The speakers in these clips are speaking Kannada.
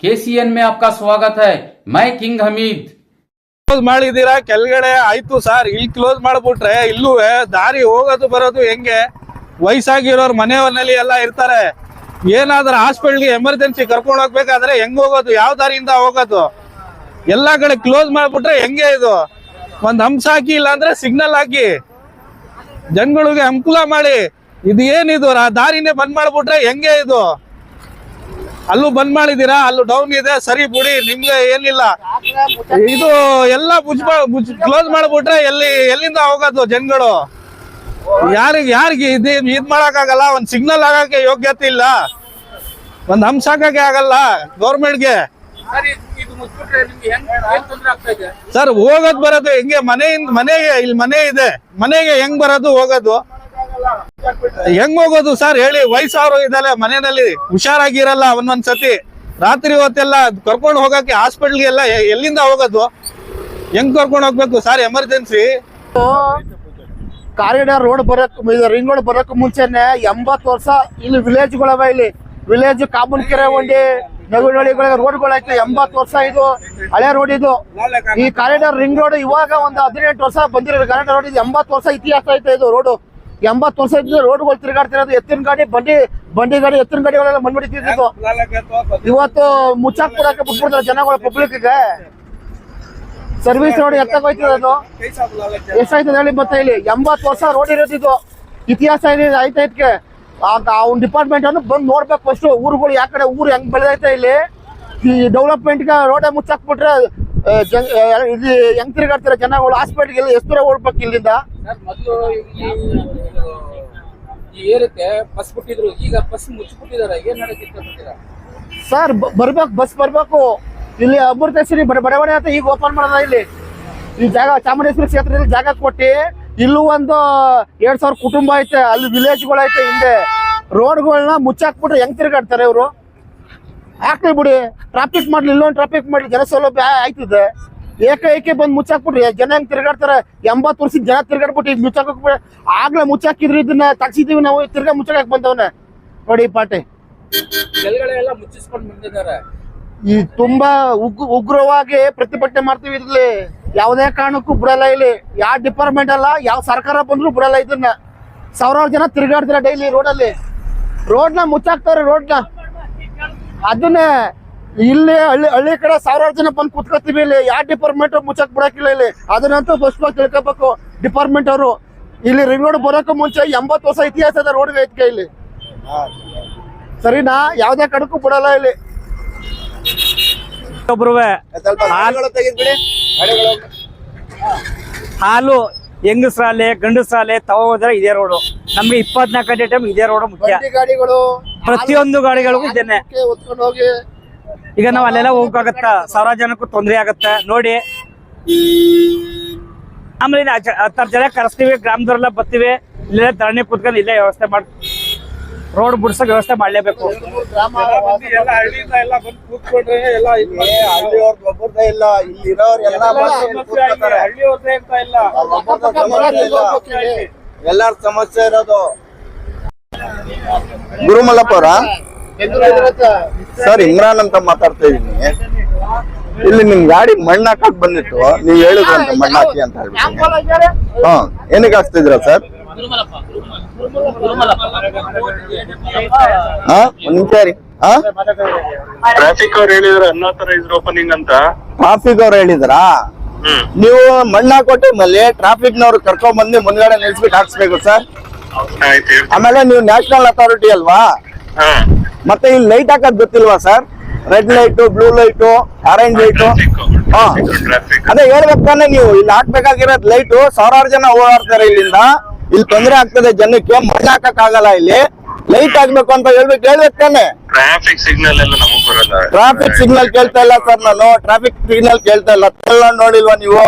KCN में आपका स्वागत है। मैं किंग हमीद। ಕ್ಲೋಸ್ ಮಾಡಿದೀರಾ ಕೆಳಗಡೆ ಆಯ್ತು ಸರ್, ಇಲ್ಲಿ ಕ್ಲೋಸ್ ಮಾಡ್ಬಿಟ್ರೆ ಇಲ್ಲೂ ದಾರಿ ಹೋಗೋದು ಬರೋದು ಹೆಂಗೆ? ವಯಸ್ಸಾಗಿರೋರು ಮನೆಯಲ್ಲಿ ಎಲ್ಲ ಇರ್ತಾರೆ. ಏನಾದ್ರೂ ಹಾಸ್ಪಿಟಲ್ಗೆ ಎಮರ್ಜೆನ್ಸಿ ಕರ್ಕೊಂಡು ಹೋಗ್ಬೇಕಾದ್ರೆ ಹೆಂಗ್ ಹೋಗೋದು? ಯಾವ ದಾರಿಯಿಂದ ಹೋಗೋದು? ಎಲ್ಲಾ ಕಡೆ ಕ್ಲೋಸ್ ಮಾಡ್ಬಿಟ್ರೆ ಹೆಂಗೆ ಇದು? ಒಂದ್ ಹಂಸ ಹಾಕಿ, ಇಲ್ಲ ಅಂದ್ರೆ ಸಿಗ್ನಲ್ ಹಾಕಿ, ಜನಗಳಿಗೆ ಅನುಕೂಲ ಮಾಡಿ. ಇದು ಏನಿದು? ದಾರಿನೇ ಬಂದ್ ಮಾಡ್ಬಿಟ್ರೆ ಹೆಂಗೆ ಇದು? ಅಲ್ಲೂ ಬಂದ್ ಮಾಡಿದೀರಾ, ಅಲ್ಲೂ ಡೌನ್ ಇದೆ, ಸರಿ ಬಿಡಿ, ನಿಮ್ಗೆ ಏನಿಲ್ಲ. ಇದು ಎಲ್ಲ ಕ್ಲೋಸ್ ಮಾಡ್ಬಿಟ್ರೆ ಎಲ್ಲಿಂದ ಹೋಗೋದು ಜನಗಳು? ಯಾರಿಗೆ ಇದ್ ಮಾಡಕ್ಕಾಗಲ್ಲ. ಒಂದ್ ಸಿಗ್ನಲ್ ಆಗಕ್ಕೆ ಯೋಗ್ಯತೆ ಇಲ್ಲ, ಒಂದ್ ಹಂಸ ಹಾಕಕ್ಕೆ ಆಗಲ್ಲ ಗೌರ್ಮೆಂಟ್ಗೆ. ಸರ್ ಹೋಗೋದ್ ಬರೋದು ಹೆಂಗೆ? ಮನೆಗೆ ಇಲ್ಲಿ ಮನೆ ಇದೆ, ಮನೆಗೆ ಹೆಂಗ್ ಬರೋದು ಹೋಗೋದು? ಹೆಂಗ್ ಹೋಗೋದು ಸರ್ ಹೇಳಿ? ವಯಸ್ಸಾದ್ರು ಇದಾರೆ ಮನೆಯಲ್ಲಿ, ಹುಷಾರಾಗಿರಲ್ಲ. ಒಂದೊಂದ್ಸತಿ ರಾತ್ರಿ ಹೊತ್ತೆಲ್ಲ ಕರ್ಕೊಂಡು ಹೋಗಕ್ಕೆ ಹಾಸ್ಪಿಟಲ್ಗೆ ಎಲ್ಲ ಎಲ್ಲಿಂದ ಹೋಗೋದು? ಹೆಂಗ್ ಕರ್ಕೊಂಡು ಹೋಗ್ಬೇಕು sir emergency? Corridor road ring road ಬರಕ್ ಮುಂಚೆನೆ 80 ವರ್ಷ ಇಲ್ಲಿ ವಿಲೇಜ್ಗಳವ. ಇಲ್ಲಿ ವಿಲೇಜ್ ಕಾಮನ್ಕೆರೆ ಒಂಡಿ ನಗುನಳಿಗಳಿಗೆ ರೋಡ್ಗಳಾಯ್ತು. 80 ವರ್ಷ ಇದು ಹಳೆ ರೋಡ್. ಇದು ಈ ಕಾರಿಡಾರ್ ರಿಂಗ್ ರೋಡ್ ಇವಾಗ ಒಂದು 18 ವರ್ಷ ಬಂದಿರೋ ಕಾರಿಡಾರ್ ರೋಡ್. ಇದು 80 ವರ್ಷ ಇತಿಹಾಸ ಐತೆ ಇದು ರೋಡ್. 80 ವರ್ಷ ಇದ್ದು ರೋಡ್ಗಳು ತಿರುಗಾಡ್ತಿರೋದು. ಎತ್ತಿನ ಗಾಡಿ, ಬಂಡಿ ಗಾಡಿ, ಎತ್ತಿನ ಗಾಡಿಗಳೆಲ್ಲ ಮಣ್ಣುಡಿತಿದ್ದು. ಇವತ್ತು ಮುಚ್ಚಾಕ್ ಕೊಡಕ್ಕೆ ಬಿಟ್ಬಿಡ್ತಾರೆ ಜನಗಳ ಪಬ್ಲಿಕ್ಗೆ. Service road ಎತ್ತಾಗೋಯ್ತದ. ಎಷ್ಟಾಯ್ತದ ಹೇಳಿ? ಮತ್ತೆ ಇಲ್ಲಿ 80 ವರ್ಷ ರೋಡ್ ಇರೋದಿದ್ದು ಇತಿಹಾಸ ಐತೆ. ಇದಕ್ಕೆ ಅವ್ನ ಡಿಪಾರ್ಟ್ಮೆಂಟ್ ಅನ್ನು ಬಂದು ನೋಡ್ಬೇಕು ಫಸ್ಟ್. ಊರುಗಳು ಯಾವ ಕಡೆ ಊರು ಹೆಂಗ್ ಬೆಳೆದೈತೆ ಇಲ್ಲಿ. ಈ ಡೆವಲಪ್ಮೆಂಟ್ಗೆ ರೋಡೇ ಮುಚ್ಚಾಕ್ಬಿಟ್ರೆ ಇಲ್ಲಿ ಹೆಂಗ್ ತಿರುಗಾಡ್ತಾರೆ ಜನಗಳು? ಹಾಸ್ಪಿಟ್ಲ್ಗೆ ಎಷ್ಟು ದೂರ ಓಡ್ಬೇಕು ಇಲ್ಲಿಂದ? ಮೊದಲು ಈ ಏರಿಕೆ ಬಸ್ ಬಿಟ್ಟಿದ್ರು, ಈಗ ಬಸ್ ಮುಚ್ಚಿಬಿಟ್ಟಿದ್ದಾರೆ. ಏನ್ ನಡೆಯುತ್ತೆ ಸರ್? ಬರ್ಬೇಕು, ಬಸ್ ಬರ್ಬೇಕು. ಇಲ್ಲಿ ಅಮೃತೇಶ್ವರಿ ಬಡವಣೆ ಅಂತ ಈಗ ಓಪನ್ ಮಾಡೋದ. ಇಲ್ಲಿ ಈ ಜಾಗ ಚಾಮುಂಡೇಶ್ವರಿ ಕ್ಷೇತ್ರದಲ್ಲಿ ಜಾಗ ಕೊಟ್ಟು ಇಲ್ಲೂ ಒಂದು 2000 ಕುಟುಂಬ ಐತೆ. ಅಲ್ಲಿ ವಿಲೇಜ್ಗಳು ಐತೆ. ಹಿಂದೆ ರೋಡ್ಗಳನ್ನ ಮುಚ್ಚಾಕ್ಬಿಟ್ರೆ ಹೆಂಗ್ ತಿರುಗಾಡ್ತಾರೆ ಇವರು? ಹಾಕ್ಲಿ ಬಿಡಿ, ಟ್ರಾಫಿಕ್ ಮಾಡ್ಲಿ, ಇಲ್ಲೊಂದು ಟ್ರಾಫಿಕ್ ಮಾಡ್ಲಿ, ಜನ ಸೌಲಭ್ಯ ಆಯ್ತದೆ. ಏಕೆ ಬಂದು ಮುಚ್ಚಾಕ್ಬಿಟ್ರಿ ಜನ ಹೆಂಗ್ ತಿರ್ಗಾಡ್ತಾರೆ? 80 ವರ್ಷದ ಜನ ತಿರ್ಗಾಡ್ಬಿಟ್ಟು ಈಗ ಮುಚ್ಚಾಕ್ಬಿಟ್ರೆ. ಆಗ್ಲೇ ಮುಚ್ಚಾಕಿದ್ರು, ಇದನ್ನ ತಗ್ಸಿದೀವಿ ನಾವು, ತಿರ್ಗಾ ಮುಚ್ಚಾಕ್ ಬಂದವನೆ ನೋಡಿ ಪಾಟೆ. ಕೆಳಗಡೆ ಎಲ್ಲ ಮುಚ್ಚಿಸ್ಕೊಂಡು ಬಂದಿದ್ದಾರೆ. ಈ ತುಂಬಾ ಉಗ್ರವಾಗಿ ಪ್ರತಿಭಟನೆ ಮಾಡ್ತೀವಿ. ಇರ್ಲಿ, ಯಾವುದೇ ಕಾರಣಕ್ಕೂ ಬಿಡಲ್ಲ. ಇಲ್ಲಿ ಯಾವ ಡಿಪಾರ್ಟ್ಮೆಂಟ್ ಅಲ್ಲ, ಯಾವ ಸರ್ಕಾರ ಬಂದ್ರು ಬಿಡಲ್ಲ. ಇದನ್ನ ಸಾವಿರಾರು ಜನ ತಿರ್ಗಾಡ್ತಾರೆ ಡೈಲಿ ರೋಡಲ್ಲಿ. ರೋಡ್ನ ಮುಚ್ಚಾಕ್ತಾರೆ ರೋಡ್ನ. ಅದನ್ನೇ ಇಲ್ಲಿ ಹಳ್ಳಿ ಕಡೆ ಸಾವಿರಾರು ಜನ ಬಂದು ಕುತ್ಕೋತೀವಿ. ಇಲ್ಲಿ ಯಾವ ಡಿಪಾರ್ಟ್ಮೆಂಟ್ ಮುಚ್ಚಾಕ್ ಬಿಡಕ್ಕಿಲ್ಲ ಇಲ್ಲಿ. ಅದನ್ನಂತೂ ಸ್ಪಷ್ಟವಾಗಿ ತಿಳ್ಕೊಬೇಕು ಡಿಪಾರ್ಟ್ಮೆಂಟ್ ಅವರು. ಇಲ್ಲಿ ರಿಂಗ್ ರೋಡ್ ಬರೋಕ್ಕೂ ಮುಂಚೆ 80 ವರ್ಷ ಇತಿಹಾಸದ ರೋಡ್ಗೆ ಐತ್ಕೆ ಇಲ್ಲಿ. ಸರಿನಾ? ಯಾವುದೇ ಕಡಕ್ಕೂ ಬಿಡಲ್ಲ ಇಲ್ಲಿ. ಹಾಲು ಹೆಂಗಸ್ರಾಲೆ ಗಂಡಸ್ರಾಲೆ ತಗೋದ್ರೆ ಇದೇ ರೋಡು. ನಮ್ಗೆ 24 ಗಂಟೆ ಟೈಮ್ ಇದೇ ರೋಡ್ ಮುಖ್ಯ. ಗಾಡಿಗಳು, ಪ್ರತಿಯೊಂದು ಗಾಡಿಗಳಿಗೂ ಇದೇನೆ. ಹೊತ್ಕೊಂಡು ಹೋಗಿ ಈಗ ನಾವ್ ಅಲ್ಲೆಲ್ಲ ಹೋಗಕ್ಕಾಗತ್ತ? ಸಾವಿರಾರು ಜನಕ್ಕೂ ತೊಂದರೆ ಆಗತ್ತ ನೋಡಿ. ಆಮೇಲೆ 10 ಜನ ಕರೆಸ್ತೀವಿ, ಗ್ರಾಮದವರೆಲ್ಲ ಬರ್ತೀವಿ. ಇಲ್ಲೇ ಧರಣಿ ಕುತ್ಕೊಂಡು ಇಲ್ಲೇ ವ್ಯವಸ್ಥೆ ಮಾಡಿ ರೋಡ್ ಬಿಡ್ಸಕ್ ವ್ಯವಸ್ಥೆ ಮಾಡ್ಲೇಬೇಕು. ಹಳ್ಳಿಯಿಂದ ಎಲ್ಲ ಬಂದು ಕೂತ್ಕೊಂಡ್ರೆ ಎಲ್ಲ ಎಲ್ಲಾರ ಸಮಸ್ಯೆ ಇರೋದು. ಗುರುಮಲ್ಲಪ್ಪ ಅವರ ಸರ್, ಇಮ್ರಾನ್ ಅಂತ ಮಾತಾಡ್ತಾ ಇದೀನಿ. ಇಲ್ಲಿ ನಿಮ್ ಗಾಡಿ ಮಣ್ಣು ಹಾಕಕ್ ಬಂದಿತ್ತು, ನೀವ್ ಹೇಳಿದ್ರು ಅಂತ ಮಣ್ಣು ಹಾಕಿ ಅಂತ ಹೇಳ್ಬಿಟ್ಟು. ಏನಕ್ಕೆ ಹಾಕ್ತಿದ್ರ ಸರ್? ಟ್ರಾಫಿಕ್ ಅವ್ರು ಹೇಳಿದ್ರ ಅನ್ಆಥರೈಸ್ಡ್ ಓಪನಿಂಗ್ ಅಂತ. ಟ್ರಾಫಿಕ್ ಅವ್ರು ಹೇಳಿದ್ರಾ? ನೀವು ಮಣ್ಣು ಹಾಕೊಟ್ಟು ಮೇಲೆ ಟ್ರಾಫಿಕ್ ನವ್ರು ಕರ್ಕೊಂಡ್ ಬಂದು ಮುಂದ್ಗಡೆ ನಿಲ್ಸ್ಬಿಟ್ಟು ಹಾಕ್ಸ್ಬೇಕು ಸರ್. ಆಮೇಲೆ ನೀವು ನ್ಯಾಷನಲ್ ಅಥಾರಿಟಿ ಅಲ್ವಾ? ಮತ್ತೆ ಇಲ್ಲಿ ಲೈಟ್ ಹಾಕದ್ ಗೊತ್ತಿಲ್ವಾ sir? Red light, blue light, orange light. ಅದೇ ಹೇಳ್ಬೇಕು ತಾನೆ ನೀವು. ಇಲ್ಲಿ ಹಾಕ್ಬೇಕಾಗಿರೋದ್ ಲೈಟು. ಸಾವಿರಾರು ಜನ ಓಡಾಡ್ತಾರೆ ಇಲ್ಲಿಂದ. ಇಲ್ಲಿ ತೊಂದರೆ ಆಗ್ತದೆ ಜನಕ್ಕೆ. ಮಣ್ಣು ಹಾಕಕ್ ಆಗಲ್ಲ. ಇಲ್ಲಿ ಲೈಟ್ ಹಾಕ್ಬೇಕು ಅಂತ ಹೇಳ್ಬೇಕು ತಾನೆ. ಟ್ರಾಫಿಕ್ ಸಿಗ್ನಲ್ ಎಲ್ಲ ನಮಗ್ ಬರಲ್ಲ. ಟ್ರಾಫಿಕ್ ಸಿಗ್ನಲ್ ಕೇಳ್ತಾ ಇಲ್ಲ ಸರ್ ನಾನು. ಟ್ರಾಫಿಕ್ ಸಿಗ್ನಲ್ ಕೇಳ್ತಾ ಇಲ್ಲ. ತಮಿಳ್ನಾಡು ನೋಡಿಲ್ವಾ ನೀವು?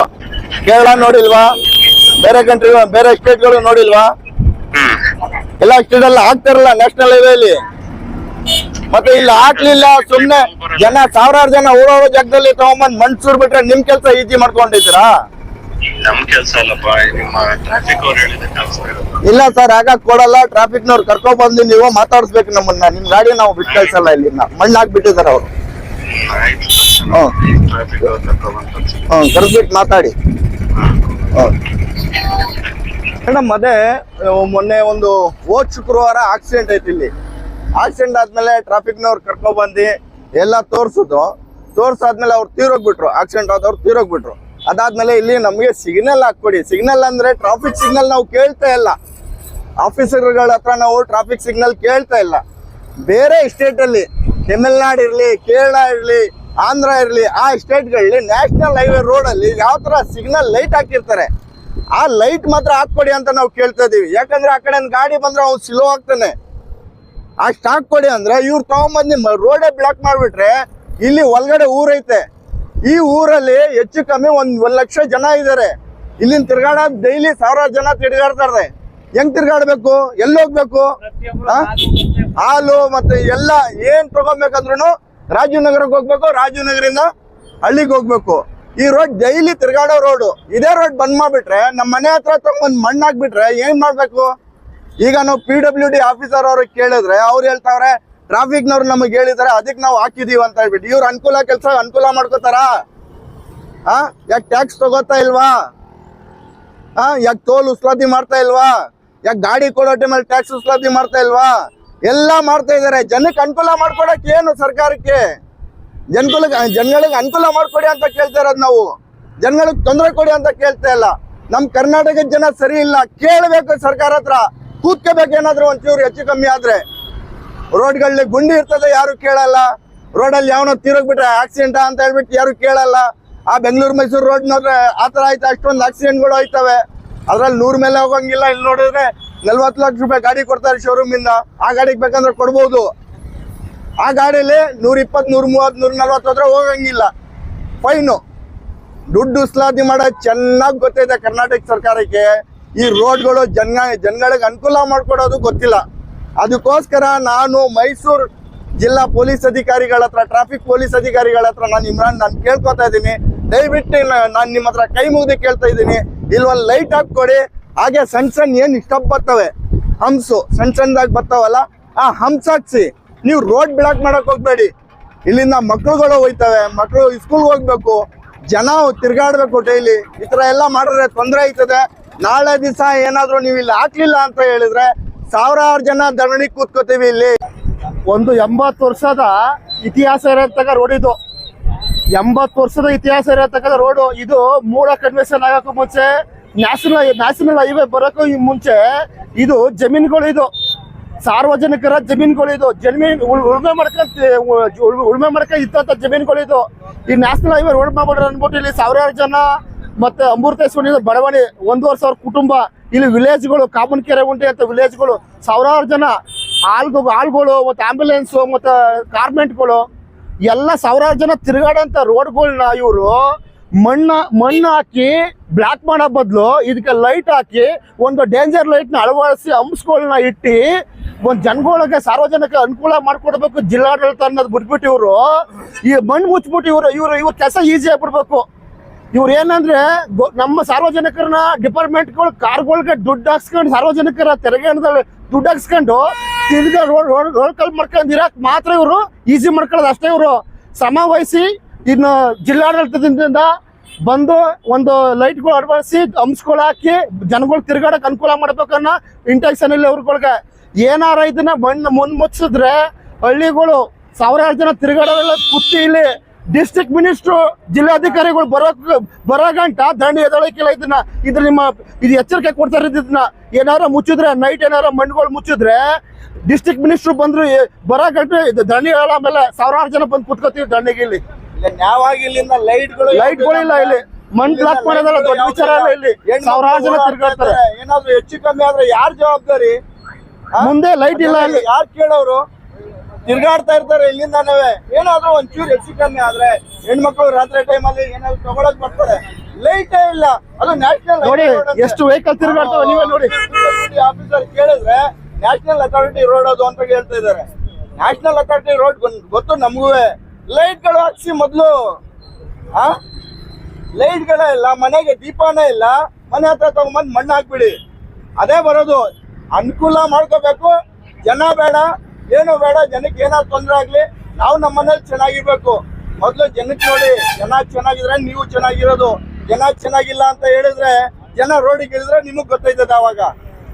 ಕೇರಳ ನೋಡಿಲ್ವಾ? ಬೇರೆ ಕಂಟ್ರಿ, ಬೇರೆ ಸ್ಟೇಟ್ಗಳು ನೋಡಿಲ್ವಾ? ಎಲ್ಲ ಸ್ಟೇಟ್ ಎಲ್ಲ ಹಾಕ್ತಾರಲ್ಲ ನ್ಯಾಷನಲ್ ಹೈವೇಲಿ. ಮತ್ತೆ ಇಲ್ಲಿ ಹಾಕ್ಲಿಲ್ಲ, ಸುಮ್ನೆ ಜನ ಸಾವಿರಾರು ಜನ ಓಡಾಡೋ ಜಾಗದಲ್ಲಿ ತಗೊಂಬಂದ್ ಮಣ್ಸೂರ್ ಬಿಟ್ರೆ ನಿಮ್ ಕೆಲ್ಸ ಈಜಿ ಮಾಡ್ಕೊಂಡಿದ್ದೀರಾ? ನಮ್ ಕೆಲ್ಸ ಅಲ್ಲಪ್ಪ, ನಿಮ್ಮ ಟ್ರಾಫಿಕ್ ಅವ್ರು ಹೇಳಿದ ಕೆಲಸ. ಇಲ್ಲ ಸರ್, ಹಾಕಕ್ ಕೊಡಲ್ಲ. ಟ್ರಾಫಿಕ್ ನವ್ರು ಕರ್ಕೊಂಡ್ ಬಂದು ನೀವು ಮಾತಾಡ್ಸ್ಬೇಕು ನಮ್ಮನ್ನ. ನಿಮ್ ಗಾಡಿ ನಾವು ಬಿಟ್ಟು ಕಳ್ಸಲ್ಲ. ಇಲ್ಲಿಂದ ಮಣ್ಣು ಹಾಕ್ಬಿಟ್ಟಿದಾರೆ ಅವ್ರು. ಆಯ್ತು ಟ್ರಾಫಿಕ್ ಕರೆಸ್ಬಿಟ್ಟು ಮಾತಾಡಿ. ಮೇಡಮ್ ಅದೇ ಮೊನ್ನೆ ಒಂದು ಹೋದ್ ಶುಕ್ರವಾರ ಆಕ್ಸಿಡೆಂಟ್ ಐತಿ ಇಲ್ಲಿ. ಆಕ್ಸಿಡೆಂಟ್ ಆದ್ಮೇಲೆ ಟ್ರಾಫಿಕ್ನವ್ರು ಕರ್ಕೊಂಡ್ ಬಂದು ಎಲ್ಲ ತೋರ್ಸಾದ್ಮೇಲೆ ಅವ್ರು ತೀರೋಗ್ಬಿಟ್ರು. ಆಕ್ಸಿಡೆಂಟ್ ಆದವ್ರು ತೀರೋಗ್ಬಿಟ್ರು. ಅದಾದ್ಮೇಲೆ ಇಲ್ಲಿ ನಮಗೆ ಸಿಗ್ನಲ್ ಹಾಕ್ಕೊಡಿ. ಸಿಗ್ನಲ್ ಅಂದ್ರೆ ಟ್ರಾಫಿಕ್ ಸಿಗ್ನಲ್ ನಾವು ಕೇಳ್ತಾ ಇಲ್ಲ. ಆಫೀಸರ್ಗಳ ಹತ್ರ ನಾವು ಟ್ರಾಫಿಕ್ ಸಿಗ್ನಲ್ ಕೇಳ್ತಾ ಇಲ್ಲ. ಬೇರೆ ಸ್ಟೇಟ್ ಅಲ್ಲಿ ತಮಿಳ್ನಾಡು ಇರ್ಲಿ, ಕೇರಳ ಇರ್ಲಿ, ಆಂಧ್ರ ಇರ್ಲಿ, ಆ ಸ್ಟೇಟ್ಗಳಲ್ಲಿ ನ್ಯಾಷನಲ್ ಹೈವೇ ರೋಡ್ ಅಲ್ಲಿ ಯಾವ ತರ ಸಿಗ್ನಲ್ ಲೈಟ್ ಹಾಕಿರ್ತಾರೆ, ಆ ಲೈಟ್ ಮಾತ್ರ ಹಾಕ್ಕೊಡಿ ಅಂತ ನಾವು ಕೇಳ್ತಾ ಇದೀವಿ. ಯಾಕಂದ್ರೆ ಆ ಕಡೆ ಗಾಡಿ ಬಂದ್ರೆ ಅವ್ನು ಸ್ಲೋ ಆಗ್ತಾನೆ. ಅಷ್ಟು ಹಾಕ್ಕೊಡಿ ಅಂದ್ರೆ ಇವ್ರು ತಗೊಂಬಂದು ರೋಡೇ ಬ್ಲಾಕ್ ಮಾಡ್ಬಿಟ್ರೆ, ಇಲ್ಲಿ ಒಳಗಡೆ ಊರೈತೆ. ಈ ಊರಲ್ಲಿ ಹೆಚ್ಚು ಕಮ್ಮಿ ಒಂದ್ ಲಕ್ಷ ಜನ ಇದ್ದಾರೆ. ಇಲ್ಲಿಂದ ತಿರ್ಗಾಡ ಡೈಲಿ 1000 ಜನ ತಿರ್ಗಾಡ್ತಾರೆ. ಹೆಂಗ್ ತಿರ್ಗಾಡ್ಬೇಕು? ಎಲ್ಲಿ ಹೋಗ್ಬೇಕು? ಹಾಲು ಮತ್ತೆ ಎಲ್ಲ ಏನ್ ತಗೊಬೇಕಂದ್ರು ರಾಜೀವ್ ನಗರಕ್ಕೆ ಹೋಗ್ಬೇಕು, ರಾಜೀವ್ ನಗರಿಂದ ಹಳ್ಳಿಗೆ ಹೋಗ್ಬೇಕು. ಈ ರೋಡ್ ಡೈಲಿ ತಿರ್ಗಾಡೋ ರೋಡು. ಇದೇ ರೋಡ್ ಬಂದ್ ಮಾಡ್ಬಿಟ್ರೆ, ನಮ್ಮ ಮನೆ ಹತ್ರ ತಗೊಂಡ್ ಮಣ್ಣು ಹಾಕ್ಬಿಟ್ರೆ ಏನ್ ಮಾಡ್ಬೇಕು? ಈಗ ನಾವು PWD ಆಫೀಸರ್ ಅವ್ರಿಗೆ ಕೇಳಿದ್ರೆ ಅವ್ರು ಹೇಳ್ತಾವ್ರೆ ಟ್ರಾಫಿಕ್ನವ್ರು ನಮಗೆ ಹೇಳಿದಾರೆ, ಅದಕ್ಕೆ ನಾವು ಹಾಕಿದೀವಿ ಅಂತ ಹೇಳ್ಬಿಟ್ಟು. ಇವ್ರು ಅನುಕೂಲ ಮಾಡ್ಕೋತಾರ? ಯಾಕೆ ಟ್ಯಾಕ್ಸ್ ತಗೋತಾ ಇಲ್ವಾ? ಯಾಕೆ ಟೋಲ್ ಉಸ್ಲಾತಿ ಮಾಡ್ತಾ ಇಲ್ವಾ? ಯಾಕೆ ಗಾಡಿ ಕೊಡೋ ಟೈಮಲ್ಲಿ ಟ್ಯಾಕ್ಸ್ ಉಸ್ಲಾತಿ ಮಾಡ್ತಾ ಇಲ್ವಾ? ಎಲ್ಲ ಮಾಡ್ತಾ ಇದಾರೆ. ಜನಕ್ಕೆ ಅನುಕೂಲ ಮಾಡ್ಕೊಡಕ್ ಏನು ಸರ್ಕಾರಕ್ಕೆ? ಜನಗಳಿಗೆ ಅನುಕೂಲ ಮಾಡ್ಕೊಡಿ ಅಂತ ಕೇಳ್ತಾ ಇರೋದು ನಾವು. ಜನಗಳಿಗೆ ತೊಂದರೆ ಕೊಡಿ ಅಂತ ಕೇಳ್ತಾ ಇಲ್ಲ. ನಮ್ ಕರ್ನಾಟಕದ ಜನ ಸರಿ ಇಲ್ಲ. ಕೇಳಬೇಕು ಸರ್ಕಾರ ಹತ್ರ, ಕೂತ್ಕೋಬೇಕು. ಏನಾದ್ರು ಒಂಚೂರು ಹೆಚ್ಚು ಕಮ್ಮಿ ಆದ್ರೆ ರೋಡ್ಗಳಲ್ಲಿ ಗುಂಡಿ ಇರ್ತದೆ, ಯಾರು ಕೇಳಲ್ಲ. ರೋಡಲ್ಲಿ ಯಾವನೋ ತೀರೋಗ್ಬಿಟ್ರೆ ಆಕ್ಸಿಡೆಂಟ್ ಅಂತ ಹೇಳ್ಬಿಟ್ಟು ಯಾರು ಕೇಳಲ್ಲ. ಆ ಬೆಂಗಳೂರು ಮೈಸೂರು ರೋಡ್ ನೋಡ್ರೆ ಆತರ ಆಯ್ತು, ಅಷ್ಟೊಂದು ಆಕ್ಸಿಡೆಂಟ್ಗಳು ಆಯ್ತವೆ. ಅದ್ರಲ್ಲಿ 100 ಮೇಲೆ ಹೋಗಂಗಿಲ್ಲ. ಇಲ್ಲಿ ನೋಡಿದ್ರೆ 40 ಲಕ್ಷ ರೂಪಾಯಿ ಗಾಡಿ ಕೊಡ್ತಾರೆ ಶೋರೂಮ್ ಇಂದ. ಆ ಗಾಡಿಗೆ ಬೇಕಂದ್ರೆ ಕೊಡ್ಬೋದು. ಆ ಗಾಡಿಯಲ್ಲಿ 120, 130, 140 ಹೋದ್ರೆ ಹೋಗಂಗಿಲ್ಲ, ಫೈನು. ದುಡ್ಡು ಉಸ್ಲಾತಿ ಮಾಡೋದು ಚೆನ್ನಾಗಿ ಗೊತ್ತಿದೆ ಕರ್ನಾಟಕ ಸರ್ಕಾರಕ್ಕೆ. ಈ ರೋಡ್ಗಳು ಜನಗಳಿಗೆ ಅನುಕೂಲ ಮಾಡ್ಕೊಡೋದು ಗೊತ್ತಿಲ್ಲ. ಅದಕ್ಕೋಸ್ಕರ ನಾನು ಮೈಸೂರು ಜಿಲ್ಲಾ ಪೊಲೀಸ್ ಅಧಿಕಾರಿಗಳ ಹತ್ರ, ಟ್ರಾಫಿಕ್ ಪೊಲೀಸ್ ಅಧಿಕಾರಿಗಳ ಹತ್ರ ನಾನು ಕೇಳ್ಕೊತಾ ಇದ್ದೀನಿ, ದಯವಿಟ್ಟು ನಾನು ನಿಮ್ಮ ಹತ್ರ ಕೈ ಮುಗಿದು ಕೇಳ್ತಾ ಇದ್ದೀನಿ, ಇಲ್ಲೊಂದು ಲೈಟ್ ಹಾಕ್ಕೊಡಿ. ಹಾಗೆ ಸಣ್ಣ ಏನ್ ಇಷ್ಟ ಬರ್ತವೆ ಹಂಸು, ಸಣ್ಣದಾಗಿ ಬರ್ತಾವಲ್ಲ, ಆ ಹಂಸ ಹಾಕ್ಸಿ. ನೀವು ರೋಡ್ ಬ್ಲಾಕ್ ಮಾಡಕ್ ಹೋಗ್ಬೇಡಿ. ಇಲ್ಲಿಂದ ಮಕ್ಳುಗಳು ಹೋಯ್ತವೆ, ಮಕ್ಕಳು ಸ್ಕೂಲ್ಗೆ ಹೋಗ್ಬೇಕು, ಜನ ತಿರ್ಗಾಡ್ಬೇಕು ಡೈಲಿ. ಈ ತರ ಎಲ್ಲ ಮಾಡಿದ್ರೆ ತೊಂದರೆ ಆಯ್ತದೆ. ನಾಳೆ ದಿವಸ ಏನಾದ್ರು ನೀವು ಇಲ್ಲಿ ಹಾಕ್ಲಿಲ್ಲ ಅಂತ ಹೇಳಿದ್ರೆ 1000 ಜನ ಧರಣಿ ಕೂತ್ಕೋತೀವಿ ಇಲ್ಲಿ. ಒಂದು 80 ವರ್ಷದ ಇತಿಹಾಸ ಇರತಕ್ಕ ರೋಡ್ ಇದು. 80 ವರ್ಷದ ಇತಿಹಾಸ ಇರತಕ್ಕಂಥ ರೋಡು ಇದು. ಮೂಲ ಕನ್ವೆನ್ಷನ್ ಆಗಕ್ಕೂ ಮುಂಚೆ, ನ್ಯಾಷನಲ್ ಹೈವೇ ಬರೋಕ್ಕೂ ಮುಂಚೆ ಇದು ಜಮೀನುಗಳು, ಇದು ಸಾರ್ವಜನಿಕರ ಜಮೀನುಗಳು. ಇದು ಉಳುಮೆ ಮಾಡ್ಕೊಂಡ್ ಇದ್ದಂತ ಜಮೀನುಗಳು ಇದು. ಈ ನ್ಯಾಷನಲ್ ಹೈವೇ ರೋಡ್ ಮಾಡ್ಬಿಡ್ರೆ ಅನ್ಬಿಟ್ಟು ಇಲ್ಲಿ 1000 ಜನ ಮತ್ತೆ ಅಮೃತೇಶ್ವರ ಬಡವಣಿ 1,500 ಕುಟುಂಬ, ಇಲ್ಲಿ ವಿಲೇಜ್ಗಳು, ಕಾಮನ್ಕೆರೆ ಉಂಟೆ ಅಂತ ವಿಲೇಜ್ಗಳು 1000 ಜನ, ಆಳ್ಗಳು ಮತ್ತೆ ಆಂಬ್ಯುಲೆನ್ಸ್ ಮತ್ತೆ ಗಾರ್ಮೆಂಟ್ಗಳು ಎಲ್ಲ 1000 ಜನ ತಿರುಗಾಡಂತ ರೋಡ್ಗಳನ್ನ ಇವರು ಮಣ್ಣು ಹಾಕಿ ಬ್ಲಾಕ್ ಮಾಡೋ ಬದಲು ಇದಕ್ಕೆ ಲೈಟ್ ಹಾಕಿ ಒಂದು ಡೇಂಜರ್ ಲೈಟ್ನ ಅಳವಡಿಸಿ ಹಂಸ್ಗಳನ್ನ ಇಟ್ಟು ಒಂದು ಜನಗಳಿಗೆ ಸಾರ್ವಜನಿಕ ಅನುಕೂಲ ಮಾಡ್ಕೊಡ್ಬೇಕು ಜಿಲ್ಲಾಡಳಿತ ಅನ್ನೋದು ಬಿಟ್ಬಿಟ್ಟು ಇವರು ಈ ಮಣ್ಣು ಮುಚ್ಬಿಟ್ಟು ಇವ್ರ ಕೆಲಸ ಈಸಿ ಆಗ್ಬಿಡ್ಬೇಕು. ಇವ್ರು ಏನಂದ್ರೆ ನಮ್ಮ ಸಾರ್ವಜನಿಕರನ್ನ ಡಿಪಾರ್ಟ್ಮೆಂಟ್ಗಳು ಕಾರ್ಗಳಿಗೆ ದುಡ್ಡು ಹಾಕ್ಸ್ಕೊಂಡು, ಸಾರ್ವಜನಿಕರ ತೆರಿಗೆ ಹಣದಲ್ಲಿ ದುಡ್ಡು ಹಾಕ್ಸ್ಕೊಂಡು ತಿರ್ಗಾ ರೋಡ್ ಕಲ್ ಮಾಡ್ಕೊಂಡು ಇರಕ್ ಮಾತ್ರ ಇವರು ಈಸಿ ಮಾಡ್ಕೊಳ್ಳೋದು ಅಷ್ಟೇ. ಇವರು ಶ್ರಮ ವಹಿಸಿ ಇನ್ನು ಜಿಲ್ಲಾಡಳಿತದಿಂದ ಬಂದು ಒಂದು ಲೈಟ್ಗಳು ಅಳವಡಿಸಿ ಹಂಸ್ಗಳು ಹಾಕಿ ಜನಗಳು ತಿರ್ಗಾಡಕ್ ಅನುಕೂಲ ಮಾಡ್ಬೇಕನ್ನೋ ಇಂಟೆನ್ಷನ್ ಇಲ್ಲ ಇವ್ರಗಳಿಗೆ. ಏನಾರ ಇದನ್ನ ಮುಂದ್ ಮುಚ್ಚಿದ್ರೆ ಹಳ್ಳಿಗಳು 1000 ಜನ ತಿರ್ಗಾಡೋಲ್ಲ ಕುತ್ತಿ ಇಲ್ಲಿ ಡಿಸ್ಟ್ರಿಕ್ಟ್ ಮಿನಿಸ್ಟ್ರು ಜಿಲ್ಲಾಧಿಕಾರಿಗಳು ಬರೋ ಗಂಟ ದಂಡ ಎದೊಳಕಿಲ್ಲ. ಇದು ಎಚ್ಚರಿಕೆ ಕೊಡ್ತಾರೆ. ಇದನ್ನ ಏನಾರ ಮುಚ್ಚಿದ್ರೆ, ನೈಟ್ ಏನಾರ ಮಣ್ಣುಗಳು ಮುಚ್ಚಿದ್ರೆ ಡಿಸ್ಟ್ರಿಕ್ಟ್ ಮಿನಿಸ್ಟ್ರು ಬಂದ್ರು ಬರೋ ಗಂಟೆ ದಂಡ ಆಮೇಲೆ 1000 ಜನ ಬಂದು ಕುತ್ಕೋತೀವಿ ದಂಡಿಗೆ. ಇಲ್ಲಿ ಲೈಟ್ಗಳಿಲ್ಲ, ಇಲ್ಲಿ ಮಣ್ಣು ಬ್ಲಾಕ್ ಮಾಡೋದಲ್ಲ ದೊಡ್ಡ ವಿಚಾರ ಅಲ್ಲ. ಇಲ್ಲಿ 1000 ಜನ ತಿರ್ಗಾಡ್ತಾರೆ. ಏನಾದ್ರು ಹೆಚ್ಚು ಕಮ್ಮಿ ಆದ್ರೆ ಯಾರ್ ಜವಾಬ್ದಾರಿ? ಮುಂದೆ ಲೈಟ್ ಇಲ್ಲ, ಇಲ್ಲಿ ಯಾರು ಕೇಳೋರು? ತಿರ್ಗಾಡ್ತಾ ಇರ್ತಾರೆ ಇಲ್ಲಿಂದಾನೇ. ಏನಾದ್ರು ಒಂಚೂರು ಹೆಚ್ಚು ಕಮ್ಮಿ ಆದ್ರೆ ಹೆಣ್ಮಕ್ಳು ರಾತ್ರಿ ಟೈಮಲ್ಲಿ ಏನಾದ್ರು ತಗೊಳಕ್ ಬರ್ತಾರೆ, ಲೈಟೇ ಇಲ್ಲ. ಅದು ನ್ಯಾಷನಲ್ ನೋಡಿ ಎಷ್ಟು ವೆಹಿಕಲ್ ತಿರ್ಗಾಡ್ತಾವೆ, ನೀವೇ ನೋಡಿ. ಆಫೀಸರ್ ಕೇಳಿದ್ರೆ ನ್ಯಾಷನಲ್ ಅಥಾರಿಟಿ ರೋಡ್ ಅದು ಅಂತ ಹೇಳ್ತಾ ಇದಾರೆ. ನ್ಯಾಷನಲ್ ಅಥಾರಿಟಿ ರೋಡ್ ಗೊತ್ತು ನಮಗೂ. ಲೈಟ್ಗಳು ಹಾಕ್ಸಿ ಮೊದ್ಲು. ಲೈಟ್ಗಳೇ ಇಲ್ಲ, ಮನೆಗೆ ದೀಪನೇ ಇಲ್ಲ, ಮನೆ ಹತ್ರ ತಗೊಂಬಂದ್ ಮಣ್ಣು ಹಾಕ್ಬಿಡಿ. ಅದೇ ಬರೋದು. ಅನುಕೂಲ ಮಾಡ್ಕೋಬೇಕು. ಜನ ಬೇಡ, ಏನು ಬೇಡ, ಜನಕ್ಕೆ ಏನಾದ್ರು ತೊಂದರೆ ಆಗ್ಲಿ, ನಾವು ನಮ್ಮ ಮನೇಲಿ ಚೆನ್ನಾಗಿರ್ಬೇಕು. ಮೊದ್ಲು ಜನಕ್ಕೆ ನೋಡಿ, ಜನ ಚೆನ್ನಾಗಿದ್ರೆ ನೀವು ಚೆನ್ನಾಗಿರೋದು. ಜನ ಚೆನ್ನಾಗಿಲ್ಲ ಅಂತ ಹೇಳಿದ್ರೆ ಜನ ರೋಡಿಗೆ ಇಳಿದ್ರೆ ನಿಮಗ್ ಗೊತ್ತೈತದ ಅವಾಗ.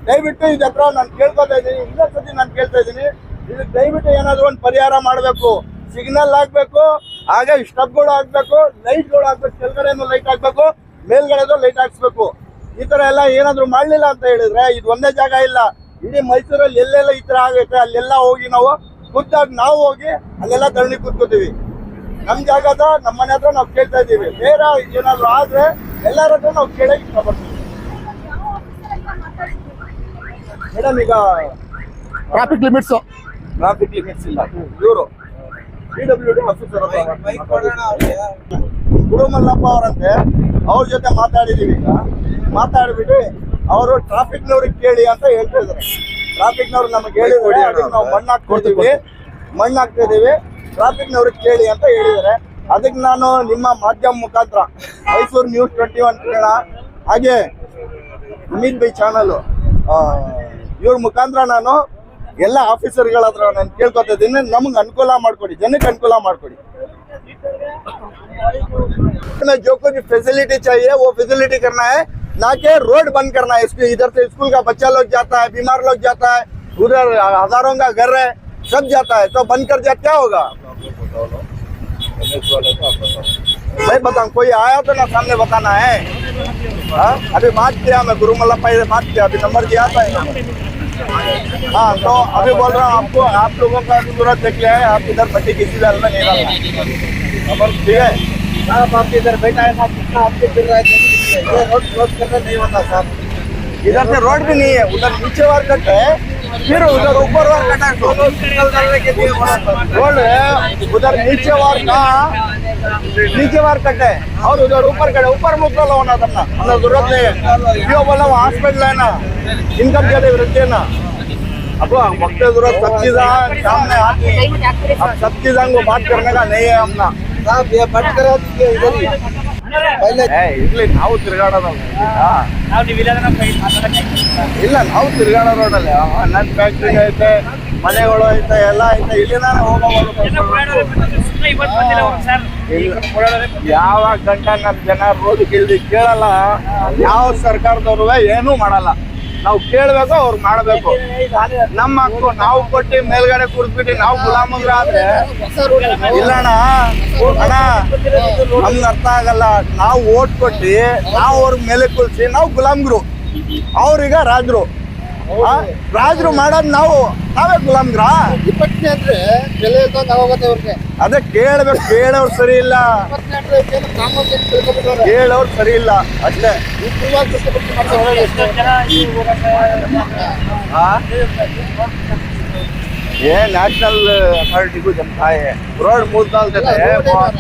ದಯವಿಟ್ಟು ಇದ ಹತ್ರ ನಾನು ಕೇಳ್ಕೊತಾ ಇದ್ದೀನಿ, ಇನ್ನೊಂದ್ಸತಿ ನಾನು ಕೇಳ್ತಾ ಇದ್ದೀನಿ, ಇದಕ್ಕೆ ದಯವಿಟ್ಟು ಏನಾದ್ರು ಒಂದು ಪರಿಹಾರ ಮಾಡಬೇಕು. ಸಿಗ್ನಲ್ ಹಾಕ್ಬೇಕು, ಹಾಗೆ ಸ್ಟಬ್ಗಳು ಹಾಕ್ಬೇಕು, ಲೈಟ್ಗಳು ಹಾಕ್ಬೇಕು, ಕೆಳಗಡೆನೂ ಲೈಟ್ ಹಾಕ್ಬೇಕು, ಮೇಲ್ಗಡೆದು ಲೈಟ್ ಹಾಕ್ಸ್ಬೇಕು. ಈ ತರ ಎಲ್ಲ ಏನಾದ್ರು ಮಾಡ್ಲಿಲ್ಲ ಅಂತ ಹೇಳಿದ್ರೆ ಇದು ಒಂದೇ ಜಾಗ ಇಲ್ಲ, ಇಡೀ ಮೈಸೂರಲ್ಲಿ ಎಲ್ಲೆಲ್ಲ ಈ ತರ ಆಗೈತೆ ಅಲ್ಲೆಲ್ಲ ಹೋಗಿ ನಾವು ಖುದ್ದಾಗಿ ನಾವು ಹೋಗಿ ಅಲ್ಲೆಲ್ಲ ಧರಣಿ ಕೂತ್ಕೋತೀವಿ. ನಮ್ ಜಾಗದ ನಮ್ಮ ಮನೆ ಹತ್ರ ನಾವು ಕೇಳ್ತಾ ಇದ್ದೀವಿ. ಬೇರೆ ಏನಾದ್ರು ಆದ್ರೆ ಎಲ್ಲರ ಹತ್ರ ನಾವು ಕೇಳಕ್ಕೆ ಇಷ್ಟಪಡ್ತೀವಿ. ಮೇಡಮ್, ಈಗ ಟ್ರಾಫಿಕ್ ಲಿಮಿಟ್ಸ್ ಇಲ್ಲ, ಇವರು PWD ಆಫೀಸರ್ ಗುರುಮಲ್ಲಪ್ಪ ಅವರಂತೆ, ಅವ್ರ ಜೊತೆ ಮಾತಾಡಿದೀವಿ. ಈಗ ಮಾತಾಡ್ಬಿಟ್ಟು ಅವರು ಟ್ರಾಫಿಕ್ನವ್ರಿಗೆ ಕೇಳಿ ಅಂತ ಹೇಳ್ತಾ ಇದಾರೆ. ಟ್ರಾಫಿಕ್ನವ್ರು ನಮಗೆ ಹೇಳಿದ್ರೆ ಅದಕ್ಕೆ ನಾವು ಮಣ್ಣು ಹಾಕ್ತಾ ಇದೀವಿ, ಟ್ರಾಫಿಕ್ನವ್ರಿಗೆ ಕೇಳಿ ಅಂತ ಹೇಳಿದ್ದಾರೆ. ಅದಕ್ಕೆ ನಾನು ನಿಮ್ಮ ಮಾಧ್ಯಮ ಮುಖಾಂತರ ಮೈಸೂರು ನ್ಯೂಸ್ 21 ಕನ್ನಡ ಹಾಗೆ ಅಮಿತ್ ಬೈ ಚಾನಲ್ ಇವ್ರ ಮುಖಾಂತರ ನಾನು ಎಲ್ಲ ಆಫೀಸರ್ಗಳ ಹತ್ರ ನಾನು ಕೇಳ್ಕೊತಾ ಇದ್ದೀನಿ, ನಮ್ಗೆ ಅನುಕೂಲ ಮಾಡ್ಕೊಡಿ, ಜನಕ್ಕೆ ಅನುಕೂಲ ಮಾಡ್ಕೊಡಿ. जो कुछ फैसिलिटी चाहिए वो फैसिलिटी करना है, ना कि रोड बंद करना है. इधर से स्कूल का बच्चा लोग जाता है, बीमार लोग जाता है, उधर हजारों का घर है, सब जाता है, तो बंद कर दिया क्या होगा? भाई बताओ, कोई आया तो ना सामने बताना है. अभी बात किया मैं गुरुमल्लप्पा से बात किया, अभी नंबर दिया था. हाँ, तो अभी बोल रहा हूँ आपको, आप लोगों का जरूरत देख लिया है, आप इधर बच्चे किसी भी हाल में नहीं डालना, ठीक है? आप आपके इधर बैठा है साहब, कितना आपके गिर रहा है, रोड क्रॉस करना नहीं होता साहब. इधर से रोड भी नहीं है, उधर नीचे वार कट है, फिर उधर ऊपर वार कट है. दोनों सिग्नल डालने के लिए रोड है, उधर नीचे वार कट है और उधर ऊपर कट है. ऊपर मुक्त होना करना मतलब जरूरत नहीं है. क्यों बोला वो हॉस्पिटल है ना, इनकम ज्यादा वृद्धि है ना. अब वक्त जरूरत सब चीज सामने आती है. अब सब चीजों को बात करने का नहीं है अपना साहब. ये बट करा दीजिए इधर ही पहले इर्ली ನಾವು ತಿರುಗಾಡೋದು ಇಲ್ಲ, ನಾವು ತಿರುಗಾಡೋ ರೋಡಲ್ಲಿ ನನ್ನ ಫ್ಯಾಕ್ಟ್ರಿ ಐತೆ, ಮನೆಗಳು ಐತೆ, ಎಲ್ಲ ಐತೆ, ಇಲ್ಲಿ ನಾನು ಹೋಗೋದು. ಯಾವ ಗಂಟ ನಮ್ಮ ಜನ ರೋಡ್ ಕೇಳಲ್ಲ, ಯಾವ ಸರ್ಕಾರದವ್ರು ಏನೂ ಮಾಡಲ್ಲ. ನಾವು ಕೇಳ್ಬೇಕು, ಅವ್ರು ಮಾಡ್ಬೇಕು. ನಮ್ಮ ಹಕ್ಕು ನಾವು ಕೊಟ್ಟು ಮೇಲ್ಗಡೆ ಕೂರ್ಸ್ಬಿಟ್ಟು ನಾವು ಗುಲಾಮಗ್ರ ಆದ್ರೆ ಇಲ್ಲಣ್ಣ, ನಮ್ಗೆ ಅರ್ಥ ಆಗಲ್ಲ. ನಾವು ಓಟ್ ಕೊಟ್ಟು ನಾವು ಅವ್ರ ಮೇಲೆ ಕೂರ್ಸಿ ನಾವು ಗುಲಾಮ್ಗರು, ಅವ್ರೀಗ ರಾಜರು. ರಾಜರು ಮಾಡೋದು ನಾವೇ ಗುಲಾಮ್ಗ್ರ. ಅಂದ್ರೆ ಬೆಲೆ ಹೋಗುತ್ತೆ ಅವ್ರಿಗೆ. ಅದೇ ಕೇಳ್ಬೇಕು, ಕೇಳೋರು ಸರಿ ಇಲ್ಲ, ಕೇಳೋರು ಸರಿ ಇಲ್ಲ ಅಷ್ಟೇ. ये नेशनल अथॉरिटी को जनता है रोड मूल डालते हैं. ರೋಡ್